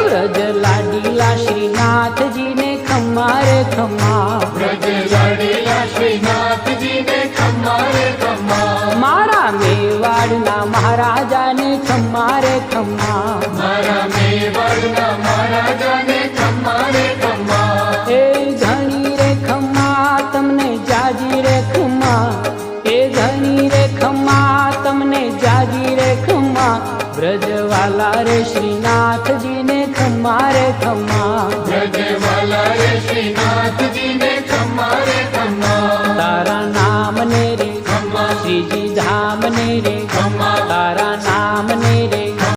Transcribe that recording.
વ્રજ લાડીલા શ્રીનાથજી ને ખમ્મા રે ખમ્મા, વ્રજ લાડીલા શ્રીનાથજી ને ખમ્મા રે ખમ્મા, મારા મેવાડના મહારાજાને ખમ્મા રે ખમ્મા, મારા મેવાડના મહારાજાને ખમ્મા રે ખમ્મા, એ ધણી રે ખમ્મા તમને જાજી રે ખમ્મા, એ ધણી રે ખમ્મા તમને જાજી રે ખમ્મા, વ્રજવાલા રે શ્રીનાથજી ને ખમ્મા રે ખમ્મા, વ્રજવાલા રે શ્રીનાથજી ને ખમ્મા રે ખમ્મા, તારા નામ ને રે ખમ્મા, શ્રીજી ધામ ને રે ખમ્મા, તારા નામ ને રે